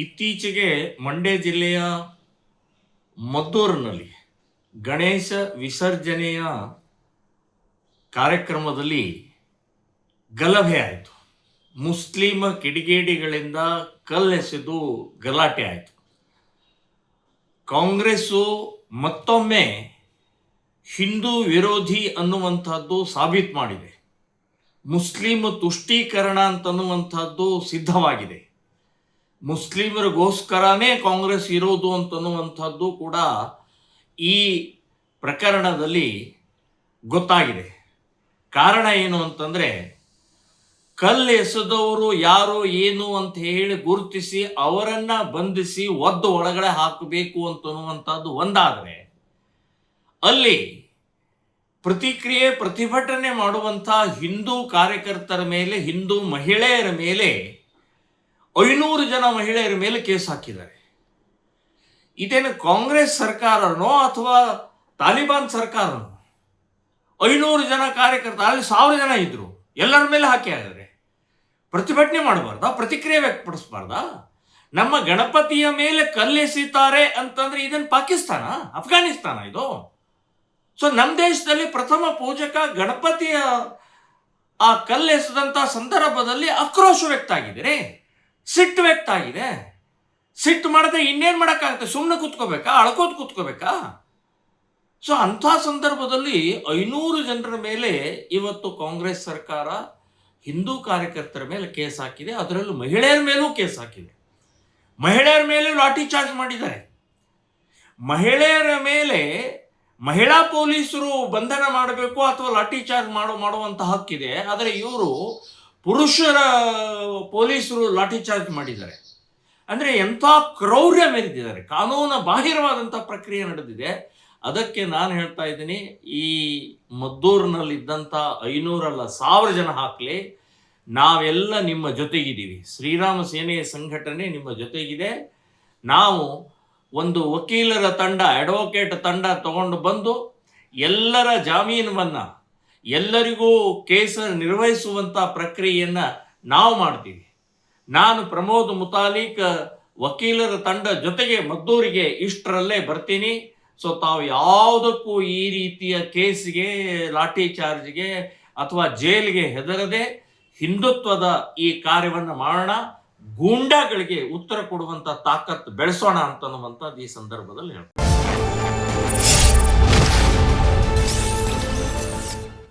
ಇತ್ತೀಚೆಗೆ ಮಂಡ್ಯ ಜಿಲ್ಲೆಯ ಮದ್ದೂರಿನಲ್ಲಿ ಗಣೇಶ ವಿಸರ್ಜನೆಯ ಕಾರ್ಯಕ್ರಮದಲ್ಲಿ ಗಲಭೆ ಆಯಿತು. ಮುಸ್ಲಿಂ ಕಿಡಿಗೇಡಿಗಳಿಂದ ಕಲ್ಲೆಸೆದು ಗಲಾಟೆ ಆಯಿತು. ಕಾಂಗ್ರೆಸ್ಸು ಮತ್ತೊಮ್ಮೆ ಹಿಂದೂ ವಿರೋಧಿ ಅನ್ನುವಂಥದ್ದು ಸಾಬೀತು ಮಾಡಿದೆ. ಮುಸ್ಲಿಂ ತುಷ್ಟೀಕರಣ ಅಂತನ್ನುವಂಥದ್ದು ಸಿದ್ಧವಾಗಿದೆ. ಮುಸ್ಲಿಮರಿಗೋಸ್ಕರನೇ ಕಾಂಗ್ರೆಸ್ ಇರೋದು ಅಂತನ್ನುವಂಥದ್ದು ಕೂಡ ಈ ಪ್ರಕರಣದಲ್ಲಿ ಗೊತ್ತಾಗಿದೆ. ಕಾರಣ ಏನು ಅಂತಂದರೆ, ಕಲ್ಲು ಎಸೆದವರು ಯಾರು ಏನು ಅಂತ ಹೇಳಿ ಗುರುತಿಸಿ ಅವರನ್ನು ಬಂಧಿಸಿ ಒದ್ದು ಒಳಗಡೆ ಹಾಕಬೇಕು ಅಂತನ್ನುವಂಥದ್ದು ಒಂದಾದರೆ, ಅಲ್ಲಿ ಪ್ರತಿಕ್ರಿಯೆ ಪ್ರತಿಭಟನೆ ಮಾಡುವಂಥ ಹಿಂದೂ ಕಾರ್ಯಕರ್ತರ ಮೇಲೆ, ಹಿಂದೂ ಮಹಿಳೆಯರ ಮೇಲೆ 500 ಜನ ಮಹಿಳೆಯರ ಮೇಲೆ ಕೇಸ್ ಹಾಕಿದ್ದಾರೆ. ಇದೇನು ಕಾಂಗ್ರೆಸ್ ಸರ್ಕಾರನೋ ಅಥವಾ ತಾಲಿಬಾನ್ ಸರ್ಕಾರನೋ? 500 ಜನ ಕಾರ್ಯಕರ್ತ, ಅಲ್ಲಿ 1000 ಜನ ಇದ್ರು, ಎಲ್ಲರ ಮೇಲೆ ಹಾಕಿ ಆಗಿದ್ದಾರೆ. ಪ್ರತಿಭಟನೆ ಮಾಡಬಾರ್ದಾ? ಪ್ರತಿಕ್ರಿಯೆ ವ್ಯಕ್ತಪಡಿಸಬಾರ್ದಾ? ನಮ್ಮ ಗಣಪತಿಯ ಮೇಲೆ ಕಲ್ಲೆಸೀತಾರೆ ಅಂತಂದ್ರೆ ಇದನ್ನು ಪಾಕಿಸ್ತಾನ, ಅಫ್ಘಾನಿಸ್ತಾನ ಇದು? ಸೊ ನಮ್ಮ ದೇಶದಲ್ಲಿ ಪ್ರಥಮ ಪೂಜಕ ಗಣಪತಿಯ ಆ ಕಲ್ಲೆಸೆದಂಥ ಸಂದರ್ಭದಲ್ಲಿ ಆಕ್ರೋಶ ವ್ಯಕ್ತ ಆಗಿದೆ, ಸಿಟ್ಟು ವ್ಯಕ್ತ ಆಗಿದೆ. ಸಿಟ್ಟು ಮಾಡದೆ ಇನ್ನೇನು ಮಾಡೋಕ್ಕಾಗುತ್ತೆ? ಸುಮ್ಮನೆ ಕೂತ್ಕೋಬೇಕಾ? ಅಳ್ಕೋದು ಕೂತ್ಕೋಬೇಕಾ? ಸೊ ಅಂಥ ಸಂದರ್ಭದಲ್ಲಿ 500 ಜನರ ಮೇಲೆ ಇವತ್ತು ಕಾಂಗ್ರೆಸ್ ಸರ್ಕಾರ ಹಿಂದೂ ಕಾರ್ಯಕರ್ತರ ಮೇಲೆ ಕೇಸ್ ಹಾಕಿದೆ. ಅದರಲ್ಲೂ ಮಹಿಳೆಯರ ಮೇಲೂ ಕೇಸ್ ಹಾಕಿದೆ. ಮಹಿಳೆಯರ ಮೇಲೂ ಲಾಠಿ ಚಾರ್ಜ್ ಮಾಡಿದ್ದಾರೆ. ಮಹಿಳೆಯರ ಮೇಲೆ ಮಹಿಳಾ ಪೊಲೀಸರು ಬಂಧನ ಮಾಡಬೇಕು ಅಥವಾ ಲಾಠಿ ಚಾರ್ಜ್ ಮಾಡುವಂಥ ಹಕ್ಕಿದೆ. ಆದರೆ ಇವರು ಪುರುಷರ ಪೊಲೀಸರು ಲಾಠಿ ಚಾರ್ಜ್ ಮಾಡಿದ್ದಾರೆ. ಅಂದರೆ ಎಂಥ ಕ್ರೌರ್ಯ ಮೆರೆದಿದ್ದಾರೆ. ಕಾನೂನು ಬಾಹಿರವಾದಂಥ ಪ್ರಕ್ರಿಯೆ ನಡೆದಿದೆ. ಅದಕ್ಕೆ ನಾನು ಹೇಳ್ತಾ ಇದ್ದೀನಿ, ಈ ಮದ್ದೂರಿನಲ್ಲಿದ್ದಂಥ 500 ಅಲ್ಲ 1000 ಜನ ಹಾಕಲಿ, ನಾವೆಲ್ಲ ನಿಮ್ಮ ಜೊತೆಗಿದ್ದೀವಿ. ಶ್ರೀರಾಮ ಸೇನೆಯ ಸಂಘಟನೆ ನಿಮ್ಮ ಜೊತೆಗಿದೆ. ನಾವು ಒಂದು ವಕೀಲರ ತಂಡ, ಅಡ್ವೊಕೇಟ್ ತಂಡ ತಗೊಂಡು ಬಂದು ಎಲ್ಲರ ಜಾಮೀನನ್ನು, ಎಲ್ಲರಿಗೂ ಕೇಸ್ ನಿರ್ವಹಿಸುವಂಥ ಪ್ರಕ್ರಿಯೆಯನ್ನು ನಾವು ಮಾಡ್ತೀವಿ. ನಾನು ಪ್ರಮೋದ್ ಮುತಾಲಿಕ್ ವಕೀಲರ ತಂಡ ಜೊತೆಗೆ ಮದ್ದೂರಿಗೆ ಇಷ್ಟರಲ್ಲೇ ಬರ್ತೀನಿ. ಸೊ ತಾವು ಯಾವುದಕ್ಕೂ ಈ ರೀತಿಯ ಕೇಸ್ಗೆ, ಲಾಠಿ ಚಾರ್ಜ್ಗೆ ಅಥವಾ ಜೈಲ್ಗೆ ಹೆದರದೆ ಹಿಂದುತ್ವದ ಈ ಕಾರ್ಯವನ್ನು ಮಾಡೋಣ, ಗೂಂಡಾಗಳಿಗೆ ಉತ್ತರ ಕೊಡುವಂಥ ತಾಕತ್ತು ಬೆಳೆಸೋಣ ಅಂತನ್ನುವಂಥದ್ದು ಈ ಸಂದರ್ಭದಲ್ಲಿ ಹೇಳ್ತೀನಿ.